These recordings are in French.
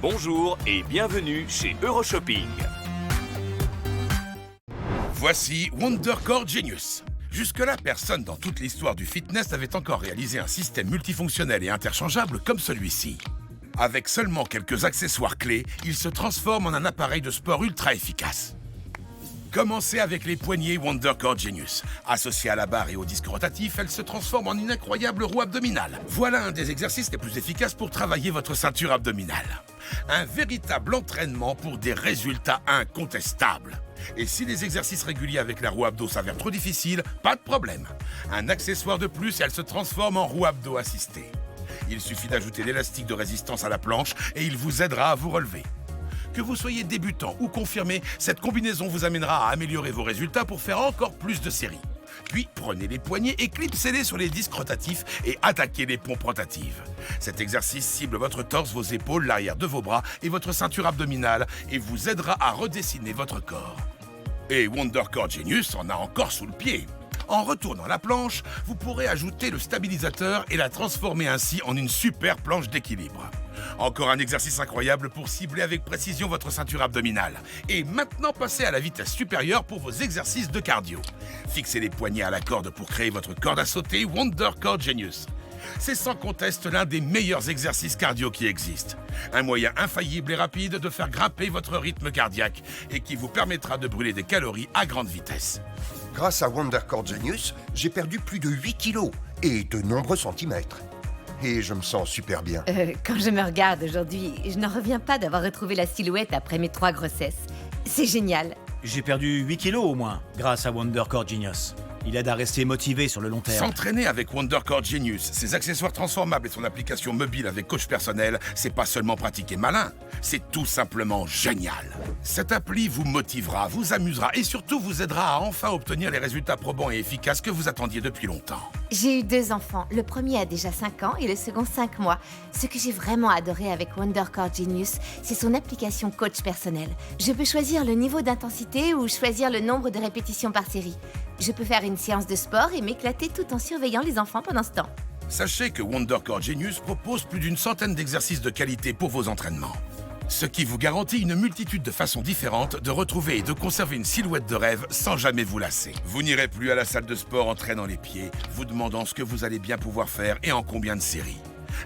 Bonjour et bienvenue chez Euroshopping. Voici WonderCore Genius. Jusque-là, personne dans toute l'histoire du fitness n'avait encore réalisé un système multifonctionnel et interchangeable comme celui-ci. Avec seulement quelques accessoires clés, il se transforme en un appareil de sport ultra efficace. Commencez avec les poignées WonderCore Genius. Associées à la barre et au disque rotatif, elles se transforment en une incroyable roue abdominale. Voilà un des exercices les plus efficaces pour travailler votre ceinture abdominale. Un véritable entraînement pour des résultats incontestables. Et si les exercices réguliers avec la roue abdo s'avèrent trop difficiles, pas de problème. Un accessoire de plus et elle se transforme en roue abdo assistée. Il suffit d'ajouter l'élastique de résistance à la planche et il vous aidera à vous relever. Que vous soyez débutant ou confirmé, cette combinaison vous amènera à améliorer vos résultats pour faire encore plus de séries. Puis prenez les poignets et clipsez-les sur les disques rotatifs et attaquez les pompes rotatives. Cet exercice cible votre torse, vos épaules, l'arrière de vos bras et votre ceinture abdominale et vous aidera à redessiner votre corps. Et WonderCore Genius en a encore sous le pied. En retournant la planche, vous pourrez ajouter le stabilisateur et la transformer ainsi en une super planche d'équilibre. Encore un exercice incroyable pour cibler avec précision votre ceinture abdominale. Et maintenant, passez à la vitesse supérieure pour vos exercices de cardio. Fixez les poignets à la corde pour créer votre corde à sauter WonderCore Genius. C'est sans conteste l'un des meilleurs exercices cardio qui existent. Un moyen infaillible et rapide de faire grimper votre rythme cardiaque et qui vous permettra de brûler des calories à grande vitesse. Grâce à WonderCore Genius, j'ai perdu plus de 8 kilos et de nombreux centimètres. Et je me sens super bien. Quand je me regarde aujourd'hui, je n'en reviens pas d'avoir retrouvé la silhouette après mes 3 grossesses. C'est génial. J'ai perdu 8 kilos au moins, grâce à WonderCore Genius. Il aide à rester motivé sur le long terme. S'entraîner avec WonderCore Genius, ses accessoires transformables et son application mobile avec coach personnel, c'est pas seulement pratique et malin, c'est tout simplement génial. Cette appli vous motivera, vous amusera et surtout vous aidera à enfin obtenir les résultats probants et efficaces que vous attendiez depuis longtemps. J'ai eu 2 enfants. Le premier a déjà 5 ans et le second 5 mois. Ce que j'ai vraiment adoré avec WonderCore Genius, c'est son application coach personnel. Je peux choisir le niveau d'intensité ou choisir le nombre de répétitions par série. Je peux faire une séance de sport et m'éclater tout en surveillant les enfants pendant ce temps. Sachez que WonderCore Genius propose plus d'une centaine d'exercices de qualité pour vos entraînements. Ce qui vous garantit une multitude de façons différentes de retrouver et de conserver une silhouette de rêve sans jamais vous lasser. Vous n'irez plus à la salle de sport en traînant les pieds, vous demandant ce que vous allez bien pouvoir faire et en combien de séries.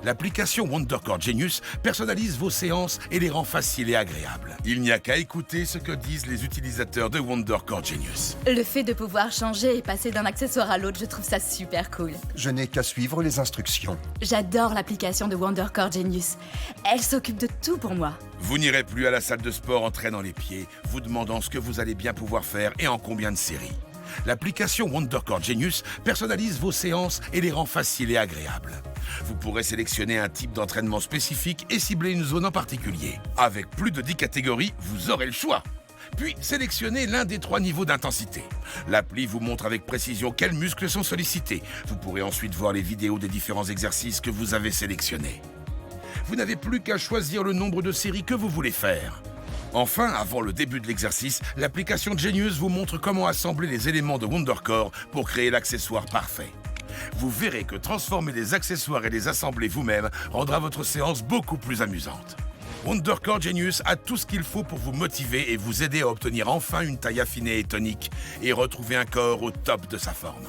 L'application WonderCore Genius personnalise vos séances et les rend faciles et agréables. Il n'y a qu'à écouter ce que disent les utilisateurs de WonderCore Genius. Le fait de pouvoir changer et passer d'un accessoire à l'autre, je trouve ça super cool. Je n'ai qu'à suivre les instructions. J'adore l'application de WonderCore Genius. Elle s'occupe de tout pour moi. Vous n'irez plus à la salle de sport en traînant les pieds, vous demandant ce que vous allez bien pouvoir faire et en combien de séries. L'application WonderCore Genius personnalise vos séances et les rend faciles et agréables. Vous pourrez sélectionner un type d'entraînement spécifique et cibler une zone en particulier. Avec plus de 10 catégories, vous aurez le choix. Puis, sélectionnez l'un des 3 niveaux d'intensité. L'appli vous montre avec précision quels muscles sont sollicités. Vous pourrez ensuite voir les vidéos des différents exercices que vous avez sélectionnés. Vous n'avez plus qu'à choisir le nombre de séries que vous voulez faire. Enfin, avant le début de l'exercice, l'application Genius vous montre comment assembler les éléments de WonderCore pour créer l'accessoire parfait. Vous verrez que transformer les accessoires et les assembler vous-même rendra votre séance beaucoup plus amusante. WonderCore Genius a tout ce qu'il faut pour vous motiver et vous aider à obtenir enfin une taille affinée et tonique et retrouver un corps au top de sa forme.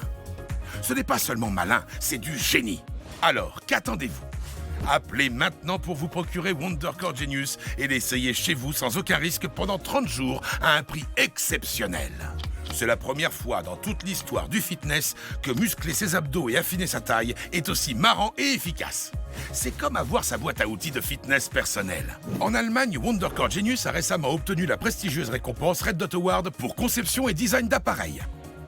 Ce n'est pas seulement malin, c'est du génie. Alors, qu'attendez-vous ? Appelez maintenant pour vous procurer WonderCore Genius et l'essayer chez vous sans aucun risque pendant 30 jours à un prix exceptionnel. C'est la première fois dans toute l'histoire du fitness que muscler ses abdos et affiner sa taille est aussi marrant et efficace. C'est comme avoir sa boîte à outils de fitness personnel. En Allemagne, WonderCore Genius a récemment obtenu la prestigieuse récompense Red Dot Award pour conception et design d'appareils.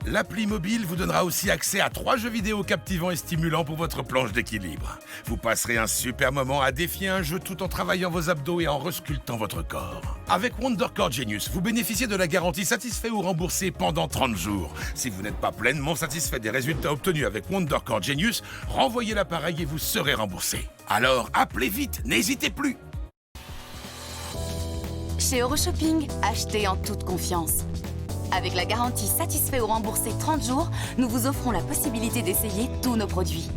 L'appli mobile vous donnera aussi accès à 3 jeux vidéo captivants et stimulants pour votre planche d'équilibre. Vous passerez un super moment à défier un jeu tout en travaillant vos abdos et en resculptant votre corps. Avec WonderCore Genius, vous bénéficiez de la garantie satisfait ou remboursé pendant 30 jours. Si vous n'êtes pas pleinement satisfait des résultats obtenus avec WonderCore Genius, renvoyez l'appareil et vous serez remboursé. Alors appelez vite, n'hésitez plus! Chez Euroshopping, achetez en toute confiance. Avec la garantie satisfait ou remboursé 30 jours, nous vous offrons la possibilité d'essayer tous nos produits.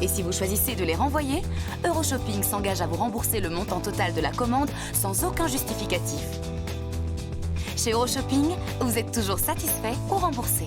Et si vous choisissez de les renvoyer, Euroshopping s'engage à vous rembourser le montant total de la commande sans aucun justificatif. Chez Euroshopping, vous êtes toujours satisfait ou remboursé.